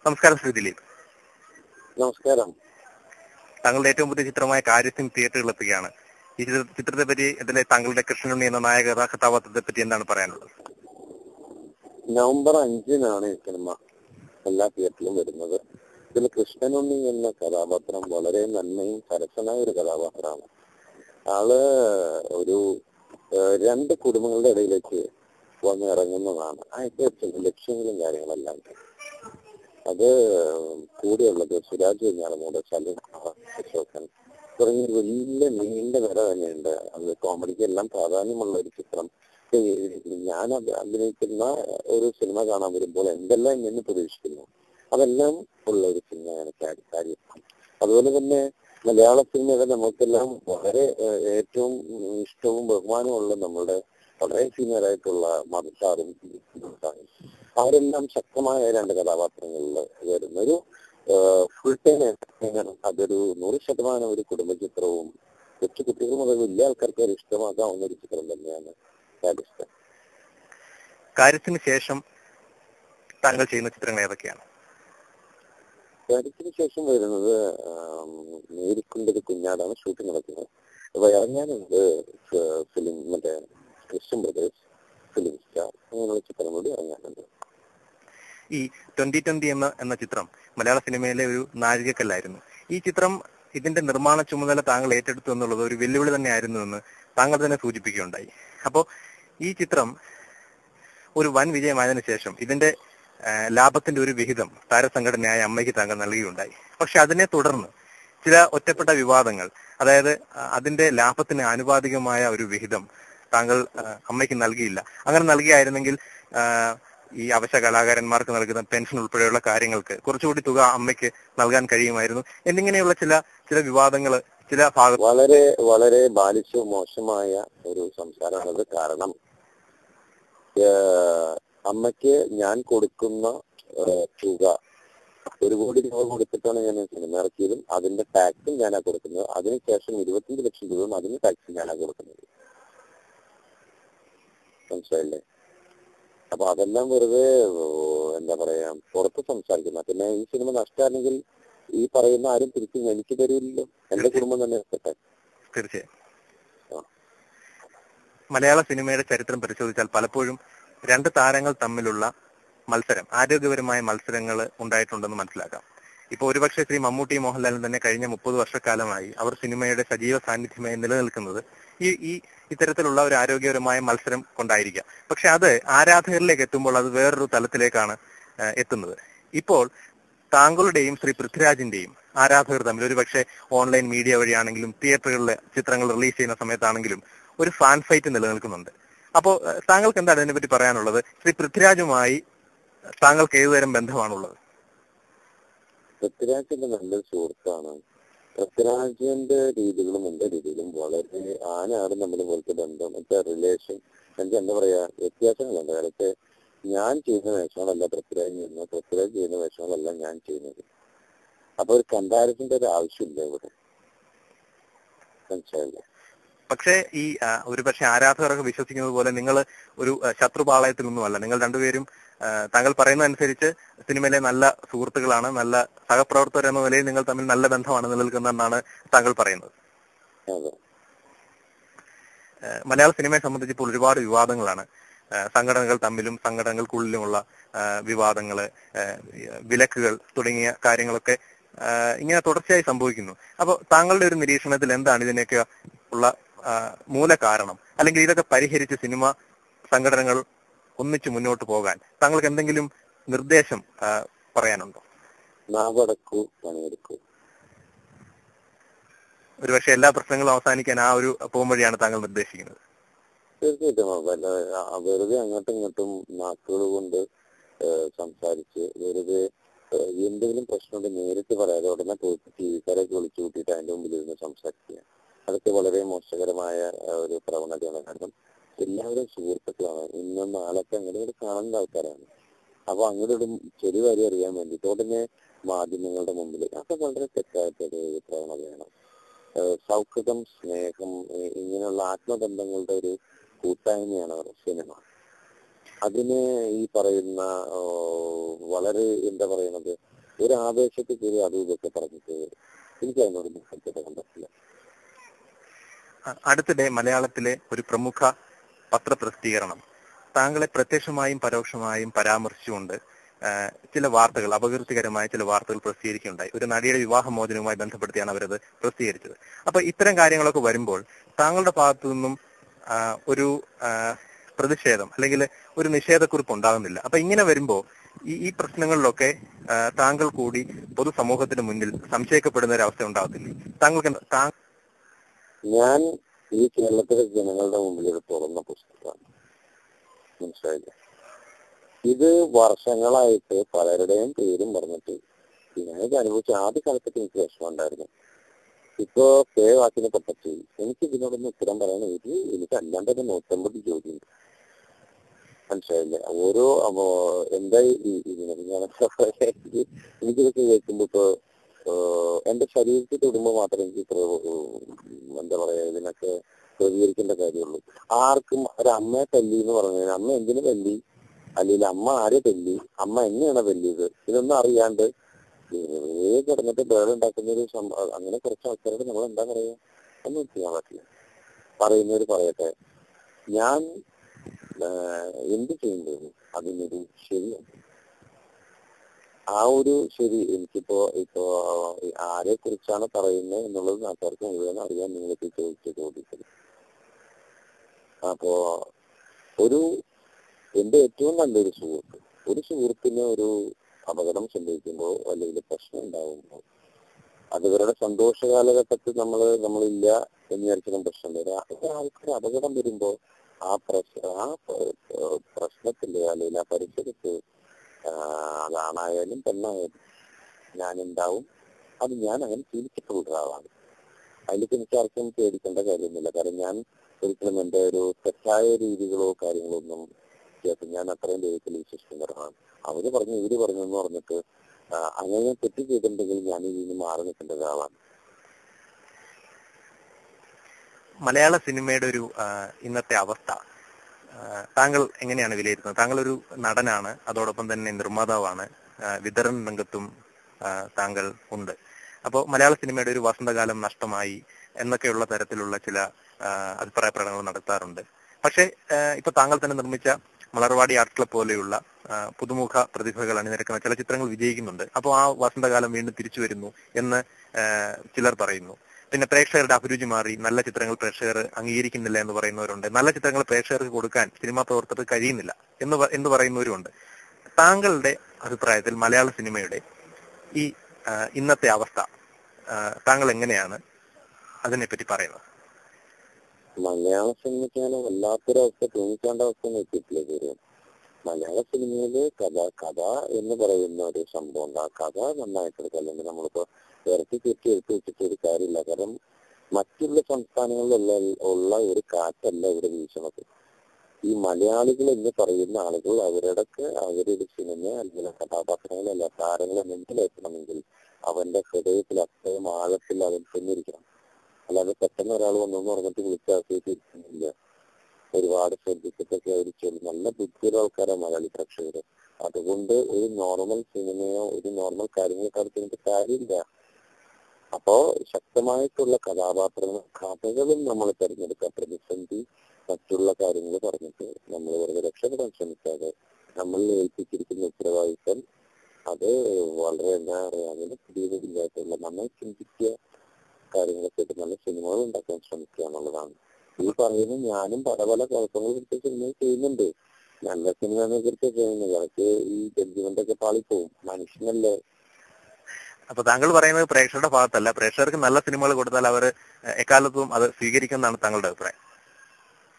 നമസ്കാരം ശ്രീ ദിലീപ്. നമസ്കാരം. താങ്കളുടെ ഏറ്റവും പുതിയ ചിത്രമായ കാര്യസ്ഥൻ തിയേറ്ററുകളിൽ എത്തുകയാണ്. ഈ ചിത്രത്തെ പറ്റി, ഇതിലെ താങ്കളുടെ കൃഷ്ണനുണ്ണി എന്ന നായക കഥാപാത്രത്തെ പറ്റി എന്താണ് പറയാനുള്ളത്? നവംബർ 5-നാണ് ഈ സിനിമ എല്ലാ തിയേറ്ററിലും വരുന്നത്. ഇതിൽ കൃഷ്ണനുണ്ണി എന്ന കഥാപാത്രം വളരെ നന്മയും സരസനായ ഒരു കഥാപാത്രമാണ്. ആള് ഒരു രണ്ട് കുടുംബങ്ങളുടെ ഇടയിലേക്ക് വന്നിറങ്ങുന്നതാണ്. അതിന്റെ ലക്ഷ്യങ്ങളും കാര്യങ്ങളെല്ലാം. അത് കൂടെയുള്ളത് സുരാജ് വെഞ്ഞാറമൂട്, സലീം അശോകൻ തുടങ്ങിയ വലിയ നീണ്ട നിര തന്നെയുണ്ട്. അത് കോമഡിക്ക് എല്ലാം പ്രാധാന്യമുള്ള ഒരു ചിത്രം. ഞാൻ അഭിനയിക്കുന്ന ഒരു സിനിമ കാണാൻ വരുമ്പോൾ എന്തെല്ലാം എന്ന് പ്രതീക്ഷിക്കുന്നു അതെല്ലാം ഉള്ള ഒരു സിനിമയാണ് കാര്യം. അതുപോലെ തന്നെ മലയാള സിനിമയുടെ നമുക്കെല്ലാം വളരെ ഏറ്റവും ഇഷ്ടവും ബഹുമാനമുള്ള നമ്മളുടെ വളരെ സീനിയറായിട്ടുള്ള മധുസാറും അവരെല്ലാം ശക്തമായ രണ്ട് കഥാപാത്രങ്ങളിൽ വരുന്നൊരു ഫുൾ ടൈം എന്റർടൈനർ. അതൊരു 100% ഒരു കുടുംബചിത്രവും കൊച്ചു കുട്ടികൾ മുതൽ വലിയ ആൾക്കാർക്ക് ഒരു ഇഷ്ടമാക്കാവുന്ന ഒരു ചിത്രം തന്നെയാണ് കാര്യസ്ഥൻ. കാര്യത്തിന് ശേഷം താങ്കൾ ചെയ്യുന്ന ചിത്രങ്ങൾ ഏതൊക്കെയാണ്? കാര്യത്തിന് ശേഷം വരുന്നത് നേരിക്കൊണ്ടൊരു കുഞ്ഞാടാണ് ഷൂട്ടിംഗ് നടക്കുന്നത്. അപ്പൊ ഇറങ്ങാനുണ്ട് ഫിലിം, മറ്റേ ക്രിസ്ത്യൻ ബ്രദേഴ്സ്, ഫിലിം സ്റ്റാർ, അങ്ങനെയുള്ള ചിത്രം കൂടി ഇറങ്ങാനുണ്ട്. ഈ 2020 എന്ന ചിത്രം മലയാള സിനിമയിലെ ഒരു നാഴികക്കല്ലായിരുന്നു. ഈ ചിത്രം, ഇതിന്റെ നിർമ്മാണ ചുമതല താങ്കൾ ഏറ്റെടുത്തു എന്നുള്ളത് ഒരു വെല്ലുവിളി തന്നെയായിരുന്നു എന്ന് താങ്കൾ തന്നെ സൂചിപ്പിക്കുകയുണ്ടായി. അപ്പോൾ ഈ ചിത്രം ഒരു വൻ വിജയമായതിനു ശേഷം ഇതിന്റെ ലാഭത്തിന്റെ ഒരു വിഹിതം താരസംഘടനയായ അമ്മയ്ക്ക് താങ്കൾ നൽകുകയുണ്ടായി. പക്ഷെ അതിനെ തുടർന്ന് ചില ഒറ്റപ്പെട്ട വിവാദങ്ങൾ, അതായത് അതിന്റെ ലാഭത്തിന് ആനുപാതികമായ ഒരു വിഹിതം താങ്കൾ അമ്മയ്ക്ക് നൽകിയില്ല. അങ്ങനെ നൽകിയായിരുന്നെങ്കിൽ ഈ അവശ്യ കലാകാരന്മാർക്ക് നൽകുന്ന പെൻഷൻ ഉൾപ്പെടെയുള്ള കാര്യങ്ങൾക്ക് കുറച്ചുകൂടി തുക അമ്മയ്ക്ക് നൽകാൻ കഴിയുമായിരുന്നു എന്നിങ്ങനെയുള്ള ചില വിവാദങ്ങൾ ചില ഭാഗത്ത് വളരെ വളരെ ബാലിശവും മോശമായ ഒരു സംസാരമാണത്. കാരണം അമ്മയ്ക്ക് ഞാൻ കൊടുക്കുന്ന തുക 1 കോടി രൂപ കൊടുത്തിട്ടാണ് ഞാൻ സിനിമ ഇറക്കിയതും അതിന്റെ ടാക്സും ഞാനാ കൊടുക്കുന്നത്. അതിനുശേഷം 25 ലക്ഷം രൂപ അതിന് ടാക്സ് ഞാനാ കൊടുക്കുന്നത്. മനസ്സിലായില്ലേ? അപ്പൊ അതെല്ലാം വെറുതെ എന്താ പറയാ പുറത്ത് സംസാരിക്കുന്ന. പിന്നെ ഈ സിനിമ നഷ്ടമാണെങ്കിൽ ഈ പറയുന്ന ആരും തിരിച്ചു എനിക്ക് തരില്ലല്ലോ, എന്റെ കുടുംബം തന്നെ എത്തട്ടെ. തീർച്ചയായും മലയാള സിനിമയുടെ ചരിത്രം പരിശോധിച്ചാൽ പലപ്പോഴും രണ്ട് താരങ്ങൾ തമ്മിലുള്ള മത്സരം, ആരോഗ്യപരമായ മത്സരങ്ങൾ ഉണ്ടായിട്ടുണ്ടെന്ന് മനസ്സിലാക്കാം. ഇപ്പൊ ഒരുപക്ഷെ ശ്രീ മമ്മൂട്ടി മോഹൻലാലും തന്നെ കഴിഞ്ഞ 30 വർഷക്കാലമായി അവർ സിനിമയുടെ സജീവ സാന്നിധ്യമായി നിലനിൽക്കുന്നത് ഈ ഇത്തരത്തിലുള്ള ഒരു ആരോഗ്യപരമായ മത്സരം കൊണ്ടായിരിക്കാം. പക്ഷെ അത് ആരാധകരിലേക്ക് എത്തുമ്പോൾ അത് വേറൊരു തലത്തിലേക്കാണ് എത്തുന്നത്. ഇപ്പോൾ താങ്കളുടെയും ശ്രീ പൃഥ്വിരാജിന്റെയും ആരാധകർ തമ്മിൽ ഒരുപക്ഷെ ഓൺലൈൻ മീഡിയ വഴിയാണെങ്കിലും തിയേറ്ററുകളിലെ ചിത്രങ്ങൾ റിലീസ് ചെയ്യുന്ന സമയത്താണെങ്കിലും ഒരു ഫാൻ ഫൈറ്റ് നിലനിൽക്കുന്നുണ്ട്. അപ്പോൾ താങ്കൾക്ക് എന്താണ് ഇതിനെപ്പറ്റി പറയാനുള്ളത്? ശ്രീ പൃഥ്വിരാജുമായി താങ്കൾക്ക് ഏതുതരം ബന്ധമാണുള്ളത്? പൃഥ്വിരാജിന്റെ നല്ലൊരു സുഹൃത്താണ്. പൃഥ്വിരാജിന്റെ രീതികളും എന്റെ രീതികളും വളരെ ആനാടും തമ്മിൽ പോലത്തെ ബന്ധം, മറ്റേ റിലേഷൻ, എനിക്ക് എന്താ പറയാ വ്യത്യാസങ്ങളുണ്ട്. അതൊക്കെ ഞാൻ ചെയ്യുന്ന വേഷങ്ങളല്ല പൃഥ്വിരാജ് ചെയ്യുന്നത്, പൃഥ്വിരാജ് ചെയ്യുന്ന വേഷങ്ങളല്ല ഞാൻ ചെയ്യുന്നത്. അപ്പൊ ഒരു കമ്പാരിസന്റെ ഒരു ആവശ്യമില്ല ഇവിടെ. മനസ്സിലായില്ലേ? പക്ഷേ ഈ ഒരുപക്ഷെ ആരാധകരൊക്കെ വിശ്വസിക്കുന്നത് പോലെ നിങ്ങൾ ഒരു ശത്രുപാളയത്തിലൊന്നുമല്ല. നിങ്ങൾ രണ്ടുപേരും താങ്കൾ പറയുന്ന അനുസരിച്ച് സിനിമയിലെ നല്ല സുഹൃത്തുക്കളാണ്, നല്ല സഹപ്രവർത്തകർ എന്ന നിലയിൽ നിങ്ങൾ തമ്മിൽ നല്ല ബന്ധമാണ് നിലനിൽക്കുന്നതെന്നാണ് താങ്കൾ പറയുന്നത്. മലയാള സിനിമയെ സംബന്ധിച്ച് ഇപ്പോൾ ഒരുപാട് വിവാദങ്ങളാണ്. സംഘടനകൾ തമ്മിലും സംഘടനകൾക്കുള്ളിലുമുള്ള വിവാദങ്ങള്, വിലക്കുകൾ തുടങ്ങിയ കാര്യങ്ങളൊക്കെ ഇങ്ങനെ തുടർച്ചയായി സംഭവിക്കുന്നു. അപ്പൊ താങ്കളുടെ ഒരു നിരീക്ഷണത്തിൽ എന്താണ് ഇതിനൊക്കെ ഉള്ള മൂല കാരണം? അല്ലെങ്കിൽ ഇതൊക്കെ പരിഹരിച്ച് സിനിമ സംഘടനകൾ ഒന്നിച്ചു മുന്നോട്ട് പോകാൻ താങ്കൾക്ക് എന്തെങ്കിലും നിർദ്ദേശം പറയാനുണ്ടോ? ഒരുപക്ഷെ എല്ലാ പ്രശ്നങ്ങളും അവസാനിക്കാൻ ആ ഒരു പോംവഴിയാണ് താങ്കൾ നിർദ്ദേശിക്കുന്നത്. തീർച്ചയായിട്ടും വെറുതെ അങ്ങോട്ടും ഇങ്ങോട്ടും നാക്കുകൾ കൊണ്ട് സംസാരിച്ച് വെറുതെ എന്തെങ്കിലും പ്രശ്നമുണ്ട് നേരിട്ട് പറയാതെ ഉടനെ പോയിട്ട് ടിവിക്കാരൊക്കെ വിളിച്ചു കൂട്ടിയിട്ട് അതിന്റെ മുമ്പിൽ ഇരുന്ന് സംസാരിക്കുക, അതൊക്കെ വളരെ മോശകരമായ ഒരു പ്രവണതയാണ്. കാരണം എല്ലാവരും സുഹൃത്തുക്കളാണ്. ഇന്നും നാളൊക്കെ അങ്ങോട്ട് കാണുന്ന ആൾക്കാരാണ്. അപ്പൊ അങ്ങോട്ടും ചെറിയ കാര്യം അറിയാൻ വേണ്ടിയിട്ട് ഉടനെ മാധ്യമങ്ങളുടെ മുമ്പിൽ അതൊക്കെ വളരെ തെറ്റായിട്ടൊരു പ്രവണതയാണ്. സൗഹൃദം, സ്നേഹം, ഇങ്ങനെയുള്ള ആത്മബന്ധങ്ങളുടെ ഒരു കൂട്ടായ്മയാണ് സിനിമ. അതിന് ഈ പറയുന്ന വളരെ എന്താ പറയുന്നത് ഒരു ആവേശത്തിൽ കയറി അതും ഇതൊക്കെ പറഞ്ഞിട്ട് എനിക്ക് അതിനോടൊന്നും സത്യത പറ്റില്ല. അടുത്തിടെ മലയാളത്തിലെ ഒരു പ്രമുഖ പത്രപ്രസിദ്ധീകരണം താങ്കളെ പ്രത്യക്ഷമായും പരോക്ഷമായും പരാമർശിച്ചുകൊണ്ട് ചില വാർത്തകൾ, അപകീർത്തികരമായ ചില വാർത്തകൾ പ്രസിദ്ധീകരിക്കുകയുണ്ടായി. ഒരു നടിയുടെ വിവാഹമോചനവുമായി ബന്ധപ്പെടുത്തിയാണ് അവരത് പ്രസിദ്ധീകരിച്ചത്. അപ്പൊ ഇത്തരം കാര്യങ്ങളൊക്കെ വരുമ്പോൾ താങ്കളുടെ ഭാഗത്തു നിന്നും ഒരു പ്രതിഷേധം അല്ലെങ്കിൽ ഒരു നിഷേധക്കുറിപ്പ് ഉണ്ടാകുന്നില്ല. അപ്പൊ ഇങ്ങനെ വരുമ്പോ ഈ പ്രശ്നങ്ങളിലൊക്കെ താങ്കൾ കൂടി പൊതുസമൂഹത്തിന് മുന്നിൽ സംശയിക്കപ്പെടുന്ന ഒരു അവസ്ഥ ഉണ്ടാകത്തില്ലേ? താങ്കൾക്ക് ഞാൻ ഈ കേരളത്തിലെ ജനങ്ങളുടെ മുമ്പിൽ ഒരു തുറന്ന പുസ്തകമാണ്, മനസ്സിലായില്ല. ഇത് വർഷങ്ങളായിട്ട് പലരുടെയും പേരും പറഞ്ഞിട്ട് ഞാനിത് അനുഭവിച്ച ആദ്യ കാലത്തൊക്കെ എനിക്ക് വിഷമം ഉണ്ടായിരുന്നു. ഇപ്പോ വാക്കിനെ പറ്റി എനിക്ക് ഇതിനോടൊന്നും ഉത്തരം പറയാൻ എനിക്ക് അല്ലാണ്ട് തന്നെ 150 ജോലിയുണ്ട്, മനസ്സിലായില്ല. ഓരോ എന്തായി എനിക്കിതൊക്കെ കേൾക്കുമ്പോ ഇപ്പൊ എന്റെ ശരീരത്തിൽ തൊടുമ്പോ മാത്രമേ എനിക്ക് എന്താ പറയാ ഇതിനൊക്കെ പ്രതികരിക്കേണ്ട കാര്യമുള്ളൂ. ആർക്കും ഒരമ്മയെ തല്ലി എന്ന് പറഞ്ഞു കഴിഞ്ഞാൽ അമ്മ എന്തിനു തല്ലി, അല്ലെങ്കിൽ അമ്മ ആരെ തല്ലി, അമ്മ എങ്ങനെയാണ് തല്ലിയത്, ഇതൊന്നും അറിയാണ്ട് കിടന്നിട്ട് ബേളുണ്ടാക്കുന്ന ഒരു അങ്ങനെ കുറച്ച് ആൾക്കാരോട് നമ്മൾ എന്താ പറയാ, ഒന്നും ചെയ്യാൻ പറ്റില്ല. പറയുന്നവര് പറയട്ടെ, ഞാൻ എന്ത് ചെയ്യുന്നത് അതിനൊരു ശരിയാണ്. ആ ഒരു ശരി ഇപ്പോ ആരെ കുറിച്ചാണ് പറയുന്നത് എന്നുള്ളത് നാട്ടുകാർക്ക് മുഴുവൻ അറിയാൻ നിങ്ങൾക്ക് ചോദിച്ച ചോദ്യത്തിൽ. അപ്പോ എന്റെ ഏറ്റവും നല്ലൊരു സുഹൃത്തിന് ഒരു അപകടം സംഭവിക്കുമ്പോൾ അല്ലെങ്കിൽ പ്രശ്നം ഉണ്ടാകുമ്പോൾ അതുവരുടെ സന്തോഷ കാലഘട്ടത്തിൽ നമ്മളില്ല എന്ന് വിചാരിച്ചാലും പ്രശ്നം വരാം. ഒരാൾക്കൊരു അപകടം വരുമ്പോ ആ പ്രശ്നത്തില് അല്ലെങ്കിൽ ആ പരിസരത്ത് അതാണായാലും പെണ്ണായാലും ഞാനുണ്ടാവും. അത് ഞാൻ അങ്ങനെ ശീലിച്ചിട്ടുള്ള ഒരാളാണ്. അതിലേക്ക് എനിക്ക് ആർക്കും പേടിക്കേണ്ട കാര്യമൊന്നുമില്ല. കാരണം ഞാൻ ഒരിക്കലും എന്റെ ഒരു തെറ്റായ രീതികളോ കാര്യങ്ങളോ ഒന്നും കേട്ട് ഞാൻ അത്രയും ദൈവത്തിൽ വിശ്വസിക്കുന്നവരാണ്. അവര് പറഞ്ഞു ഇവര് പറഞ്ഞു എന്ന് പറഞ്ഞിട്ട് അങ്ങനെ തെറ്റ് ചെയ്തിട്ടുണ്ടെങ്കിൽ ഞാൻ ഇതിൽ നിന്ന് മാറി നിൽക്കേണ്ട ഒരാളാണ്. മലയാള സിനിമയുടെ ഒരു ഇന്നത്തെ അവസ്ഥ താങ്കൾ എങ്ങനെയാണ് വിലയിരുത്തുന്നത്? താങ്കൾ ഒരു നടനാണ്, അതോടൊപ്പം തന്നെ നിർമ്മാതാവാണ്, വിതരണ രംഗത്തും താങ്കൾ ഉണ്ട്. അപ്പോൾ മലയാള സിനിമയുടെ ഒരു വസന്തകാലം നഷ്ടമായി എന്നൊക്കെയുള്ള തരത്തിലുള്ള ചില അഭിപ്രായ പ്രകടനങ്ങൾ നടത്താറുണ്ട്. പക്ഷേ ഇപ്പൊ താങ്കൾ തന്നെ നിർമ്മിച്ച മലർവാടി ആർട്ട് ക്ലബ് പോലെയുള്ള പുതുമുഖ പ്രതിഭകൾ അണിനിരക്കുന്ന ചില ചിത്രങ്ങൾ വിജയിക്കുന്നുണ്ട്. അപ്പോൾ ആ വസന്തകാലം വീണ്ടും തിരിച്ചു വരുന്നു എന്ന് ചിലർ പറയുന്നു. പിന്നെ പ്രേക്ഷകരുടെ അഭിരുചി മാറി, നല്ല ചിത്രങ്ങൾ പ്രേക്ഷകർ അംഗീകരിക്കുന്നില്ല എന്ന് പറയുന്നവരുണ്ട്. നല്ല ചിത്രങ്ങൾ പ്രേക്ഷകർക്ക് കൊടുക്കാൻ സിനിമാ പ്രവർത്തകർക്ക് കഴിയുന്നില്ല എന്ന് പറയുന്നവരുമുണ്ട്. താങ്കളുടെ അഭിപ്രായത്തിൽ മലയാള സിനിമയുടെ ഈ ഇന്നത്തെ അവസ്ഥ താങ്കൾ എങ്ങനെയാണ് അതിനെപ്പറ്റി പറയുന്നത്? മലയാള സിനിമയ്ക്കാണ് വല്ലാത്തൊരവസ്ഥ, തോന്നിക്കേണ്ട അവസ്ഥ എത്തിയിട്ടില്ല ഇതുവരെ. മലയാള സിനിമയില് കഥ എന്ന് പറയുന്ന ഒരു സംഭവം ഉണ്ട്. ആ കഥ നന്നായിട്ടെടുക്കുക, അല്ലെങ്കിൽ നമ്മളിപ്പോ ഇറക്കി കെട്ടി എടുത്ത് വെച്ചിട്ട് ഒരു കാര്യമില്ല. കാരണം മറ്റുള്ള സംസ്ഥാനങ്ങളിലുള്ള ഒരു കാറ്റല്ല ഇവിടെ വീശുന്നത്. ഈ മലയാളികൾ എന്ന് പറയുന്ന ആളുകൾ അവരുടെ സിനിമ അല്ലെങ്കിൽ കഥാപാത്രങ്ങളല്ല താരങ്ങളെ മനസ്സിലാക്കണമെങ്കിൽ അവന്റെ ഹൃദയത്തിൽ അത്രയും ആഴത്തിൽ അവൻ ചെന്നിരിക്കണം. അല്ലാതെ പെട്ടെന്ന് ഒരാൾ വന്നെന്ന് പറഞ്ഞിട്ട് വിളിച്ചാക്കിയിട്ടില്ല. ഒരുപാട് ശ്രദ്ധിച്ചിട്ടൊക്കെ അവർ നല്ല ബുദ്ധിയുള്ള ആൾക്കാരാണ് മലയാളി പ്രേക്ഷകര്. അതുകൊണ്ട് ഒരു നോർമൽ സിനിമയോ ഒരു നോർമൽ കാര്യങ്ങളൊക്കെ അടുത്ത് കാര്യമില്ല. അപ്പോ ശക്തമായിട്ടുള്ള കഥകളും നമ്മൾ തിരഞ്ഞെടുക്കുക. പ്രതിസന്ധി മറ്റുള്ള കാര്യങ്ങൾ പറഞ്ഞിട്ട് നമ്മൾ വെറുതെ രക്ഷപ്പെടാൻ ശ്രമിക്കാതെ നമ്മളിൽ ഏൽപ്പിച്ചിരിക്കുന്ന ഉത്തരവാദിത്വം അത് വളരെ എന്താ പറയാ, അതിന് പുതിയതില്ലായിട്ടുള്ള നന്നായി ചിന്തിക്കുക കാര്യങ്ങളൊക്കെ ആയിട്ട് നല്ല സിനിമകൾ ഉണ്ടാക്കാൻ ശ്രമിക്കുക എന്നുള്ളതാണ്. ഈ പറയുന്നത് ഞാനും പല കുഴപ്പങ്ങൾ കുറിച്ച് സിനിമ ചെയ്യുന്നുണ്ട്. നല്ല സിനിമയെ കുറിച്ച് ചെയ്യുന്നത് അതൊക്കെ ഈ ജഡ്ജ്മെന്റ് ഒക്കെ പാളിപ്പോവും. മനുഷ്യനല്ലേ. അപ്പൊ താങ്കൾ പറയുന്നത് പ്രേക്ഷകരുടെ ഭാഗത്തല്ല, പ്രേക്ഷകർക്ക് നല്ല സിനിമകൾ കൊടുത്താൽ അവർ എക്കാലത്തും അത് സ്വീകരിക്കുന്നതാണ് താങ്കളുടെ അഭിപ്രായം?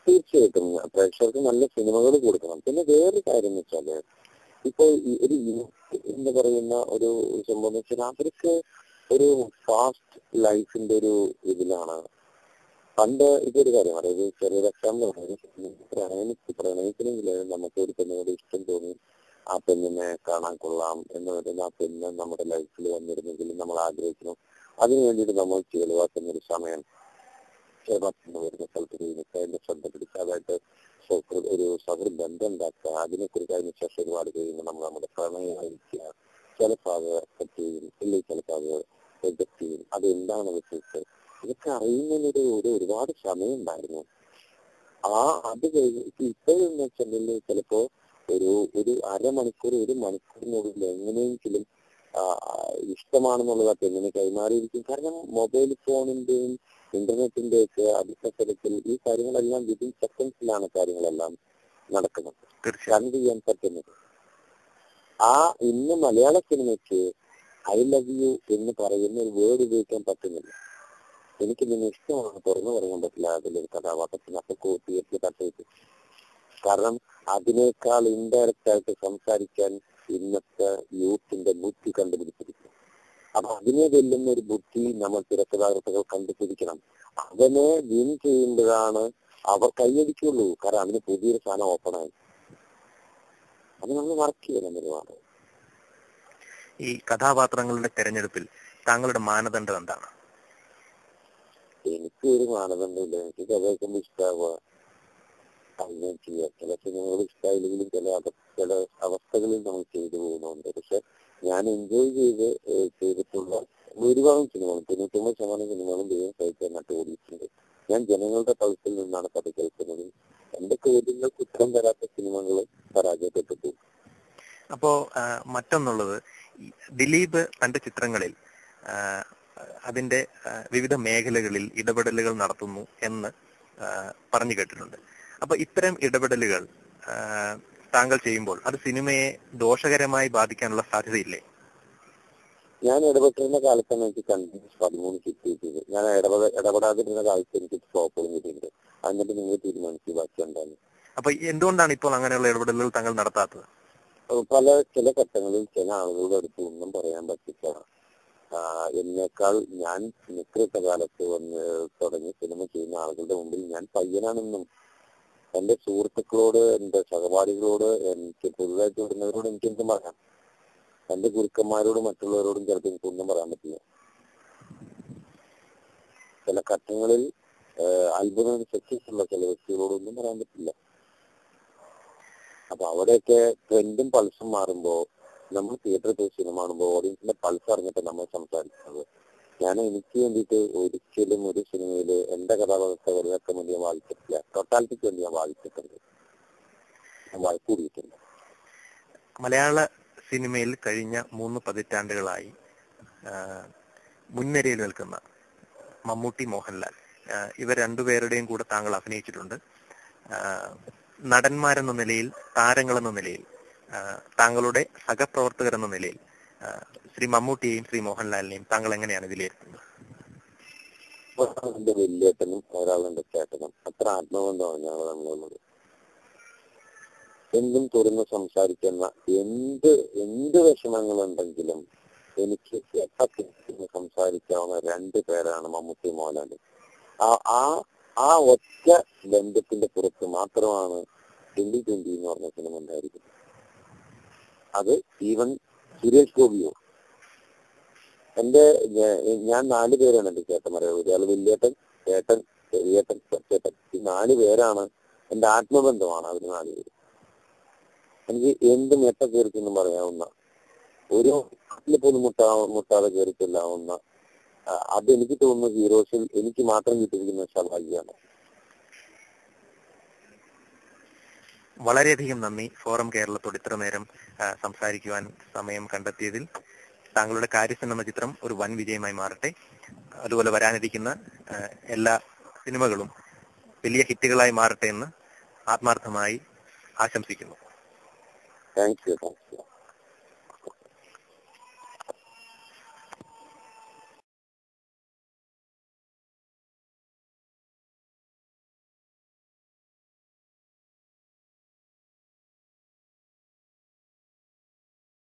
തീർച്ചയായിട്ടും പ്രേക്ഷകർക്ക് നല്ല സിനിമകൾ കൊടുക്കണം. പിന്നെ വേറൊരു കാര്യം എന്ന് വെച്ചാല് ഇപ്പൊ ഒരു യൂത്ത് എന്ന് പറയുന്ന ഒരു സംഭവം എന്ന് വെച്ചാൽ അവർക്ക് ഒരു ഫാസ്റ്റ് ലൈഫിന്റെ ഒരു ഇതിലാണ്. പണ്ട് ഇതൊരു കാര്യം, അതായത് ചെറിയൊരു എക്സാമ്പിൾ പ്രണയിക്കണമെങ്കിൽ നമുക്ക് ഒരു പെണ്ണിനോട് ഇഷ്ടം തോന്നി, ആ പെണ്ണിനെ കാണാൻ കൊള്ളാം എന്ന് പറയുന്ന ആ പെണ്ണ് നമ്മുടെ ലൈഫിൽ വന്നിരുന്നെങ്കിൽ നമ്മൾ ആഗ്രഹിക്കുന്നു. അതിനു വേണ്ടിയിട്ട് നമ്മൾ ചെലവാക്കുന്ന ഒരു സമയം, വരുന്ന സ്ഥലത്ത് കഴിഞ്ഞിട്ട് അതിന്റെ ശ്രദ്ധ പിടിക്കാതായിട്ട് ഒരു സൗഹൃദ ബന്ധം ഉണ്ടാക്കുക, അതിനെക്കുറിച്ച് അതിന് ശേഷം ഒരുപാട് കഴിയുമ്പോൾ നമ്മൾ നമ്മുടെ പ്രണയമായിരിക്കുക, ചിലപ്പോൾ അത് അക്സെപ്റ്റ് ചെയ്യും, ഇല്ലെങ്കിൽ ചിലപ്പോൾ അത് റിജക്ട് ചെയ്യും. അത് എന്താണ് വിഷയത്തിൽ ഇതൊക്കെ അറിയുന്നതിനൊരു ഒരുപാട് സമയം ഉണ്ടായിരുന്നു. അത് കഴിഞ്ഞിട്ട് ഇപ്പോഴെന്ന് വെച്ചിട്ടുണ്ടെങ്കിൽ ചിലപ്പോ ഒരു അരമണിക്കൂർ 1 മണിക്കൂറിനുള്ളിൽ എങ്ങനെയെങ്കിലും ഇഷ്ടമാണെന്നുള്ളതൊക്കെ എങ്ങനെ കൈമാറിയിരിക്കും. കാരണം മൊബൈൽ ഫോണിന്റെയും ഇന്റർനെറ്റിന്റെ ഒക്കെ അടിസ്ഥാനത്തിൽ ഈ കാര്യങ്ങളെല്ലാം വിതിൻ സെക്കൻഡ്സിലാണ് കാര്യങ്ങളെല്ലാം നടക്കുന്നത്, കണ്ടു ചെയ്യാൻ പറ്റുന്നത്. ഇന്ന് മലയാള സിനിമയ്ക്ക് ഐ ലവ് യു എന്ന് പറയുന്ന ഒരു വേർഡ് ഉപയോഗിക്കാൻ പറ്റുന്നില്ല. എനിക്ക് നിന്നെ ഇഷ്ടമാണ് തുറന്നു പറയാൻ പറ്റില്ല അതിലൊരു കഥാപാത്രത്തിന്. അപ്പൊ തിയേറ്ററിൽ തട്ടിയിട്ട്, കാരണം അതിനേക്കാൾ ഇൻഡയറക്റ്റ് ആയിട്ട് സംസാരിക്കാൻ ഇന്നത്തെ യൂത്തിന്റെ ബുദ്ധി കണ്ടുപിടിച്ചിരിക്കും. അപ്പൊ അതിനെ വെല്ലുന്ന ഒരു ബുദ്ധി നമ്മൾ തിരക്കഥാകൃത്തുകൾ കണ്ടുപിടിക്കണം. അവനെ വിൻ ചെയ്യുമ്പോഴാണ് അവർ കൈയടിക്കുള്ളൂ. കാരണം അതിന് പുതിയൊരു സാധനം ഓപ്പണായി. അത് നമ്മൾ വർക്ക് ചെയ്യണം ഒരുപാട്. ഈ കഥാപാത്രങ്ങളുടെ തെരഞ്ഞെടുപ്പിൽ താങ്കളുടെ മാനദണ്ഡം എന്താണ്? എനിക്ക് ഒരു മാനദണ്ഡമില്ല. എനിക്ക് കഥ കേൾക്കുമ്പോൾ ഇഷ്ടമാവുക, അങ്ങനെ ചെയ്യാം. ചില സിനിമകൾ ഇഷ്ടമായില്ലെങ്കിലും ചില അവസ്ഥകളിൽ നമ്മൾ ചെയ്തു പോകുന്നുണ്ട്. പക്ഷെ ഞാൻ എൻജോയ് ചെയ്തിട്ടുള്ള ഭൂരിഭാഗം സിനിമകളും 99% സിനിമകളും ദൈവം സഹിക്കാൻ നട്ട് ഓടിയിട്ടുണ്ട്. ഞാൻ ജനങ്ങളുടെ പൾസിൽ നിന്നാണ് കഥ കേൾക്കുന്നത്. എന്റെ ചോദ്യങ്ങൾക്ക് ഉത്തരം തരാത്ത സിനിമകൾ പരാജയപ്പെട്ടു. അപ്പോ മറ്റൊന്നുള്ളത്, ദിലീപ് തന്റെ ചിത്രങ്ങളിൽ അതിന്റെ വിവിധ മേഖലകളിൽ ഇടപെടലുകൾ നടത്തുന്നു എന്ന് പറഞ്ഞു കേട്ടിട്ടുണ്ട്. അപ്പൊ ഇത്തരം ഇടപെടലുകൾ താങ്കൾ ചെയ്യുമ്പോൾ അത് സിനിമയെ ദോഷകരമായി ബാധിക്കാനുള്ള സാധ്യതയില്ലേ? ഞാൻ ഇടപെട്ടിരുന്ന കാലത്താണ് എനിക്ക് കണ്ടിന്യൂസ് 13 കിട്ടിയിട്ടത്. ഞാൻ ഇടപെടാതിരുന്ന കാലത്ത് എനിക്ക് ഫ്ലോപ്പുകളും കിട്ടിയിട്ടുണ്ട്. എന്നിട്ട് നിങ്ങൾ തീരുമാനിച്ചു ബാക്കി എന്താണ്. അപ്പൊ എന്തുകൊണ്ടാണ് ഇപ്പോൾ അങ്ങനെയുള്ള ഇടപെടലുകൾ താങ്കൾ നടത്താത്തത്? ചില ഘട്ടങ്ങളിൽ ചില ആളുകളുടെ അടുത്ത് ഒന്നും പറയാൻ പറ്റില്ല. എന്നേക്കാൾ ഞാൻ മിക്ക കാലത്ത് തുടങ്ങി സിനിമ ചെയ്യുന്ന ആളുകളുടെ മുമ്പിൽ ഞാൻ പയ്യനാണെന്നും എന്റെ സുഹൃത്തുക്കളോട്, എന്റെ സഹപാഠികളോട്, എനിക്ക് പുതുതായിട്ട് വരുന്നവരോട് എനിക്കെന്തും പറയാം. എന്റെ ഗുരുക്കന്മാരോടും മറ്റുള്ളവരോടും ചിലപ്പോൾ എനിക്കൊന്നും പറയാൻ പറ്റില്ല. ചില ഘട്ടങ്ങളിൽ അത്ഭുതം സക്സസ് ഉള്ള ചില വ്യക്തികളോടൊന്നും പറയാൻ പറ്റില്ല. അപ്പൊ അവിടെയൊക്കെ ട്രെൻഡും പൾസും മാറുമ്പോ നമ്മൾ തിയേറ്ററിൽ പോയി സിനിമ കാണുമ്പോൾ ഓഡിയൻസിന്റെ പൾസ് അറിഞ്ഞിട്ട് നമ്മൾ സംസാരിക്കുന്നത്. ഞാൻ എനിക്ക് വേണ്ടിയിട്ട് ഒരിക്കലും ഒരു സിനിമയിൽ എന്റെ കഥാപാത്രങ്ങൾക്ക് വേണ്ടി ഞാൻ വായിച്ചിട്ടില്ല. ടോട്ടാലിറ്റിക്ക് വേണ്ടി ഞാൻ വായിച്ചിട്ടുണ്ട്, ഞാൻ വായിക്കൂടിയിട്ടുണ്ട്. മലയാള സിനിമയിൽ കഴിഞ്ഞ 3 പതിറ്റാണ്ടുകളായി മുൻനിരയിൽ നിൽക്കുന്ന മമ്മൂട്ടി, മോഹൻലാൽ, ഇവർ രണ്ടുപേരുടെയും കൂടെ താങ്കൾ അഭിനയിച്ചിട്ടുണ്ട്. നടന്മാരെന്ന നിലയിൽ, താരങ്ങളെന്ന നിലയിൽ, താങ്കളുടെ സഹപ്രവർത്തകർ എന്ന നിലയിൽ ശ്രീ മമ്മൂട്ടിയെയും ശ്രീ മോഹൻലാലിനെയും താങ്കൾ എങ്ങനെയാണ് വിലയിരുത്തുന്നത്? ഒരാളെന്റെ വലിയേട്ടനും ഒരാളെന്റെ ചേട്ടനും, അത്ര ആത്മബന്ധമാണ് ഞങ്ങൾ തമ്മിലുള്ളത്. എന്തും തുറന്ന് സംസാരിക്കുന്ന എന്ത് വിഷമങ്ങളുണ്ടെങ്കിലും എനിക്ക് സംസാരിക്കാവുന്ന 2 പേരാണ് മമ്മൂട്ടി, മോഹൻലാൽ. ആ ഒറ്റ ബന്ധത്തിന്റെ പുറത്ത് മാത്രമാണ് 2020 എന്ന് പറഞ്ഞ സിനിമ ഉണ്ടായിരിക്കുന്നത്. അത് ഈവൻ സുരേഷ് ഗോപിയോ, ഞാൻ 4 പേരാണ് എന്റെ ചേട്ടന്മാരെ. ഒരാൾ വലിയേട്ടൻ, ചേട്ടൻ, ചെറിയേട്ടൻ, ചേട്ടൻ. ഈ 4 പേരാണ് എന്റെ ആത്മബന്ധമാണ്. അവർ 4 പേര് എനിക്ക് എന്ത് മെട്ട കയറിച്ചെന്നും പറയാവുന്ന, ഒരു നാട്ടിൽ പോലും മുട്ടാതെ കയറിച്ചെല്ലാവുന്ന, അതെനിക്ക് തോന്നുന്ന ഹീറോസിൽ എനിക്ക് മാത്രം കിട്ടിയിരിക്കുന്ന സൗഭാഗ്യമാണ്. വളരെയധികം നന്ദി ഫോറം കേരളത്തോട് ഇത്ര നേരം സംസാരിക്കുവാൻ സമയം കണ്ടെത്തിയതിൽ. താങ്കളുടെ കാര്യസ്ഥൻ എന്ന ചിത്രം ഒരു വൻ വിജയമായി മാറട്ടെ. അതുപോലെ വരാനിരിക്കുന്ന എല്ലാ സിനിമകളും വലിയ ഹിറ്റുകളായി മാറട്ടെ എന്ന് ആത്മാർത്ഥമായി ആശംസിക്കുന്നു. Thank you.